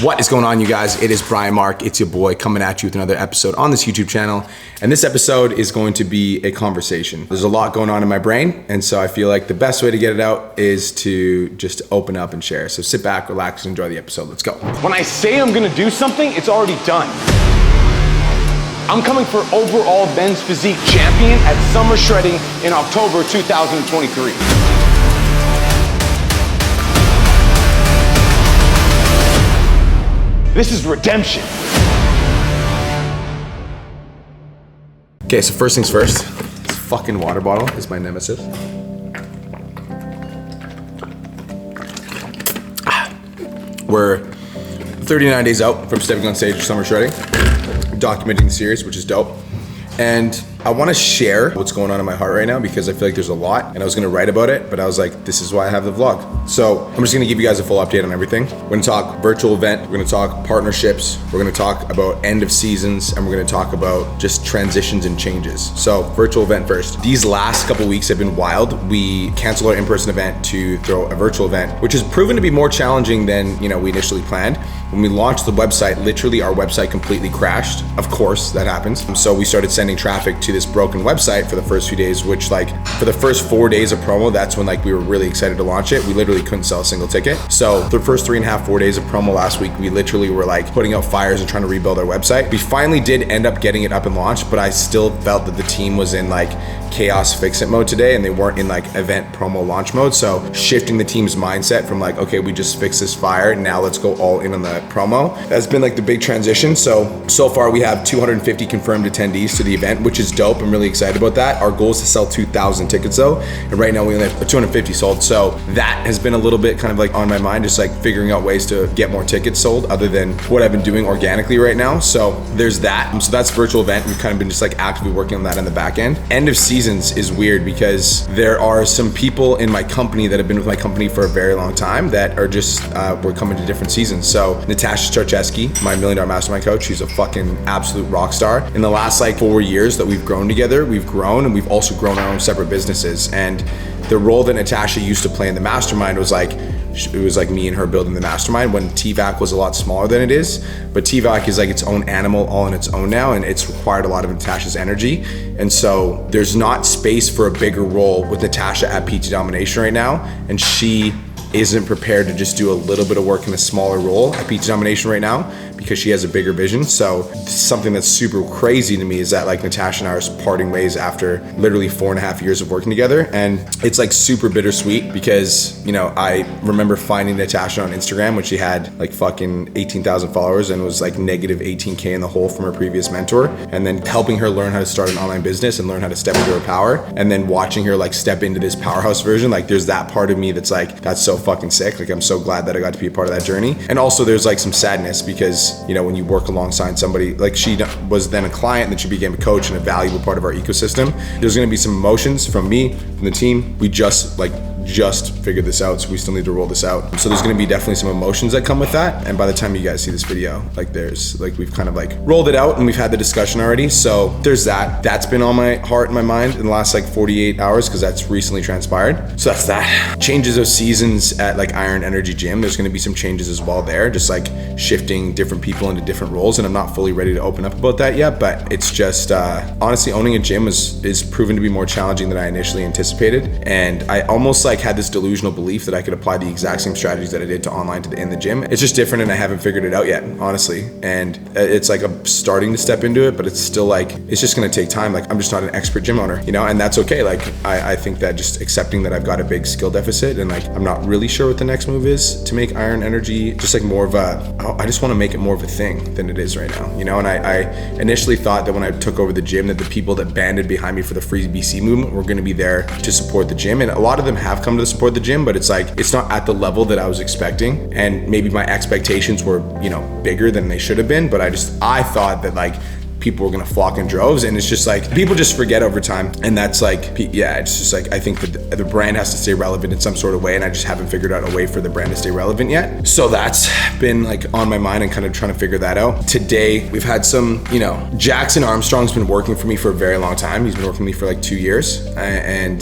What is going on, you guys? It is Brian Mark. It's your boy coming at you with another episode on this YouTube channel. And this episode is going to be a conversation. There's a lot going on in my brain. And so I feel like the best way to get it out is to just open up and share. So sit back, relax, and enjoy the episode. Let's go. When I say I'm gonna do something, it's already done. I'm coming for overall men's physique champion at Summer Shredding in October 2023. This is redemption. Okay, so first things first, this fucking water bottle is my nemesis. We're 39 days out from stepping on stage for Summer Shredding, documenting the series, which is dope. And I want to share what's going on in my heart right now because I feel like there's a lot, and I was going to write about it, but I was like, this is why I have the vlog. So I'm just going to give you guys a full update on everything. We're going to talk virtual event, we're going to talk partnerships, we're going to talk about end of seasons, and we're going to talk about just transitions and changes. So virtual event first. These last couple weeks have been wild. We canceled our in-person event to throw a virtual event, which has proven to be more challenging than we initially planned. When we launched the website, literally our website completely crashed. Of course, that happens. So we started sending traffic to this broken website for the first few days, which for the first 4 days of promo, that's when we were really excited to launch it. We literally couldn't sell a single ticket. So the first 3.5, 4 days of promo last week, we literally were putting out fires and trying to rebuild our website. We finally did end up getting it up and launched, but I still felt that the team was in chaos fix it mode today, and they weren't in event promo launch mode. So shifting the team's mindset from okay, we just fixed this fire, now let's go all in on the promo. That's been the big transition. So far we have 250 confirmed attendees to the event, which is dope. I'm really excited about that. Our goal is to sell 2,000 tickets though, and right now we only have 250 sold. So that has been a little bit on my mind, just figuring out ways to get more tickets sold other than what I've been doing organically right now. So there's that. So that's virtual event. We've kind of been just actively working on that in the back end. End of seasons is weird because there are some people in my company that have been with my company for a very long time that are just, we're coming to different seasons. So Natasha Starcheski, my $1 Million Mastermind coach, she's a fucking absolute rock star. In the last 4 years that we've grown together, we've grown, and we've also grown our own separate businesses. And the role that Natasha used to play in the mastermind was it was me and her building the mastermind when TVAC was a lot smaller than it is. But TVAC is its own animal all on its own now, and it's required a lot of Natasha's energy. And so there's not space for a bigger role with Natasha at PT Domination right now, and she isn't prepared to just do a little bit of work in a smaller role at PT Domination right now because she has a bigger vision. So something that's super crazy to me is that Natasha and I are parting ways after literally 4.5 years of working together. And it's super bittersweet because, I remember finding Natasha on Instagram when she had fucking 18,000 followers and was negative 18K in the hole from her previous mentor. And then helping her learn how to start an online business and learn how to step into her power. And then watching her step into this powerhouse version, there's that part of me that's that's so fucking sick. I'm so glad that I got to be a part of that journey. And also there's some sadness because, when you work alongside somebody, she was then a client and then she became a coach and a valuable part of our ecosystem. There's going to be some emotions from me, from the team. We just figured this out, so we still need to roll this out. So there's going to be definitely some emotions that come with that. And by the time you guys see this video, there's we've kind of rolled it out and we've had the discussion already. So there's that. That's been on my heart and my mind in the last 48 hours because that's recently transpired. So that's that. Changes of seasons at Iron Energy Gym. There's going to be some changes as well there, just shifting different people into different roles. And I'm not fully ready to open up about that yet, but it's just honestly owning a gym is proven to be more challenging than I initially anticipated. And I almost had this delusional belief that I could apply the exact same strategies that I did to online in the gym. It's just different and I haven't figured it out yet, honestly. And it's I'm starting to step into it, but it's still it's just gonna take time. I'm just not an expert gym owner, and that's okay. I think that just accepting that I've got a big skill deficit and I'm not really sure what the next move is to make Iron Energy just more of I just wanna make it more of a thing than it is right now, And I initially thought that when I took over the gym that the people that banded behind me for the Free BC movement were gonna be there to support the gym. And a lot of them have come to support the gym, but it's it's not at the level that I was expecting. And maybe my expectations were, bigger than they should have been, but I thought that people were gonna flock in droves, and it's just people just forget over time. And that's it's just I think that the brand has to stay relevant in some sort of way, and I just haven't figured out a way for the brand to stay relevant yet. So that's been on my mind and kind of trying to figure that out. Today, we've had some, Jackson Armstrong's been working for me for a very long time. He's been working for me for 2 years, and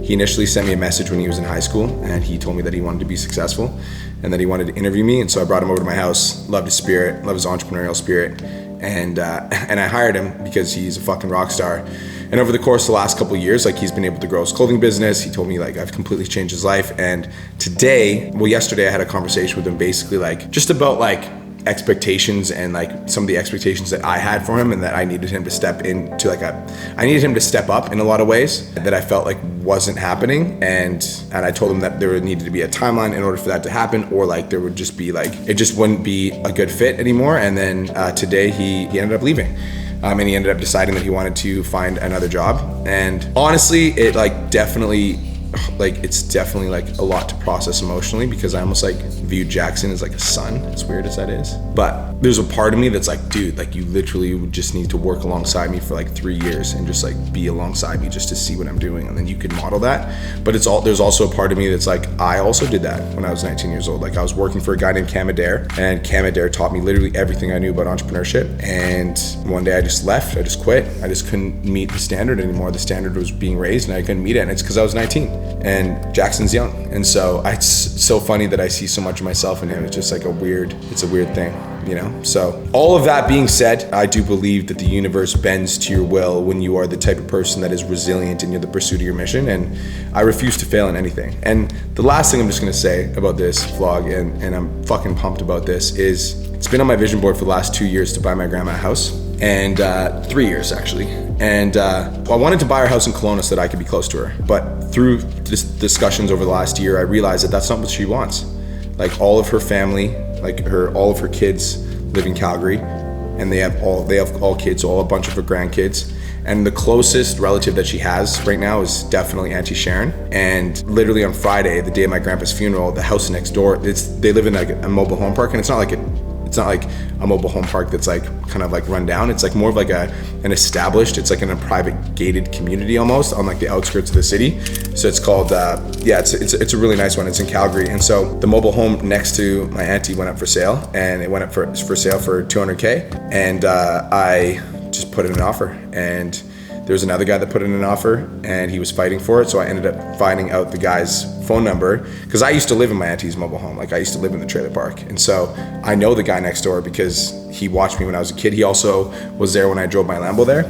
he initially sent me a message when he was in high school, and he told me that he wanted to be successful. and that he wanted to interview me. And so I brought him over to my house, loved his spirit, loved his entrepreneurial spirit. And I hired him because he's a fucking rock star. And over the course of the last couple of years, like, he's been able to grow his clothing business. He told me, like, I've completely changed his life. And yesterday I had a conversation with him, basically, like, just about, like, expectations and, like, some of the expectations that I had for him, and that I needed him to step into, like, I needed him to step up in a lot of ways that I felt like wasn't happening. And I told him that there needed to be a timeline in order for that to happen, or, like, there would just be, like, it just wouldn't be a good fit anymore. And then today he ended up leaving. And he ended up deciding that he wanted to find another job. And honestly, it, like, definitely, like, it's definitely, like, a lot to process emotionally, because I almost, like, viewed Jackson as, like, a son, as weird as that is. But there's a part of me that's like, dude, like, you literally would just need to work alongside me for, like, 3 years and just, like, be alongside me just to see what I'm doing, and then you could model that. But there's also a part of me that's like, I also did that when I was 19 years old. Like, I was working for a guy named Adair, and Adair taught me literally everything I knew about entrepreneurship. And one day I just left, I just quit. I just couldn't meet the standard anymore. The standard was being raised and I couldn't meet it, and it's because I was 19. And Jackson's young. And so it's so funny that I see so much of myself in him. It's just like it's a weird thing, you know? So all of that being said, I do believe that the universe bends to your will when you are the type of person that is resilient in the pursuit of your mission. And I refuse to fail in anything. And the last thing I'm just gonna say about this vlog, and I'm fucking pumped about this, is it's been on my vision board for the last 2 years to buy my grandma a house. And 3 years, actually. And I wanted to buy her house in Kelowna so that I could be close to her. But through discussions over the last year, I realized that that's not what she wants. Like, all of her family, all of her kids live in Calgary, and they have all kids, all a bunch of her grandkids. And the closest relative that she has right now is definitely Auntie Sharon. And literally on Friday, the day of my grandpa's funeral, the house next door, they live in, like, a mobile home park, and it's not like a mobile home park that's, like, kind of, like, run down. It's like more of like an established, it's like in a private gated community almost on, like, the outskirts of the city. So it's called, it's a really nice one. It's in Calgary. And so the mobile home next to my auntie went up for sale, and it went up for sale for $200K. And I just put in an offer, and there was another guy that put in an offer, and he was fighting for it. So I ended up finding out the guy's phone number, because I used to live in my auntie's mobile home. Like, I used to live in the trailer park. And so I know the guy next door because he watched me when I was a kid. He also was there when I drove my Lambo there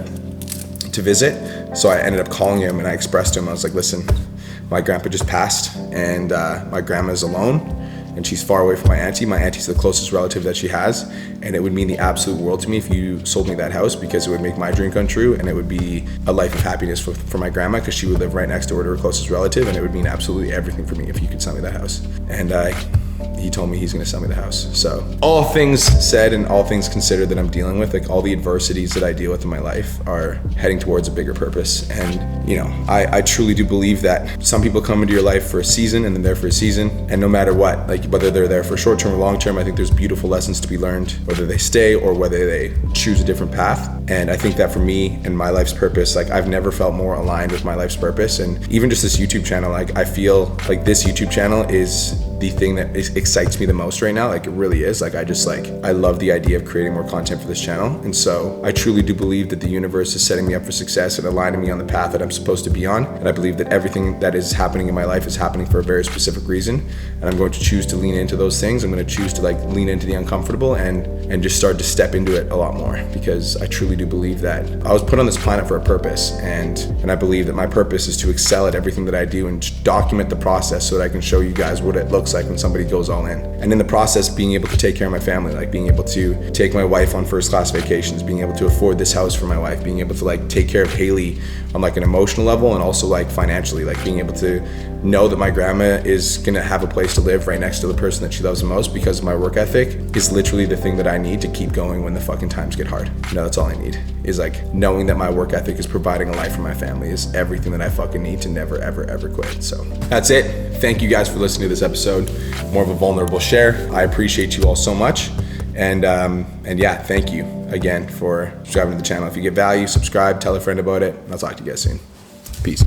to visit. So I ended up calling him, and I expressed to him, I was like, listen, my grandpa just passed, and my grandma's alone, and she's far away from my auntie. My auntie's the closest relative that she has, and it would mean the absolute world to me if you sold me that house, because it would make my dream come true, and it would be a life of happiness for my grandma, because she would live right next door to her closest relative, and it would mean absolutely everything for me if you could sell me that house. And he told me he's gonna sell me the house. So all things said and all things considered that I'm dealing with, like, all the adversities that I deal with in my life are heading towards a bigger purpose. And, you know, I truly do believe that some people come into your life for a season and then they're for a season. And no matter what, like, whether they're there for short term or long term, I think there's beautiful lessons to be learned, whether they stay or whether they choose a different path. And I think that for me and my life's purpose, like, I've never felt more aligned with my life's purpose. And even just this YouTube channel, like, I feel like this YouTube channel is the thing that excites me the most right now. Like, it really is. Like, I love the idea of creating more content for this channel. And so I truly do believe that the universe is setting me up for success and aligning me on the path that I'm supposed to be on. And I believe that everything that is happening in my life is happening for a very specific reason. And I'm going to choose to lean into those things. I'm going to choose to, like, lean into the uncomfortable and just start to step into it a lot more, because I truly do believe that I was put on this planet for a purpose. And I believe that my purpose is to excel at everything that I do and document the process so that I can show you guys what it looks like when somebody goes all in. And in the process, being able to take care of my family, like being able to take my wife on first class vacations, being able to afford this house for my wife, being able to, like, take care of Haley on, like, an emotional level and also, like, financially, like, being able to know that my grandma is gonna have a place to live right next to the person that she loves the most, because my work ethic is literally the thing that I need to keep going when the fucking times get hard. You know, that's all I need, is, like, knowing that my work ethic is providing a life for my family is everything that I fucking need to never, ever, ever quit. So that's it. Thank you guys for listening to this episode. More of a vulnerable share. I appreciate you all so much. And yeah, thank you again for subscribing to the channel. If you get value, subscribe, tell a friend about it. I'll talk to you guys soon. Peace.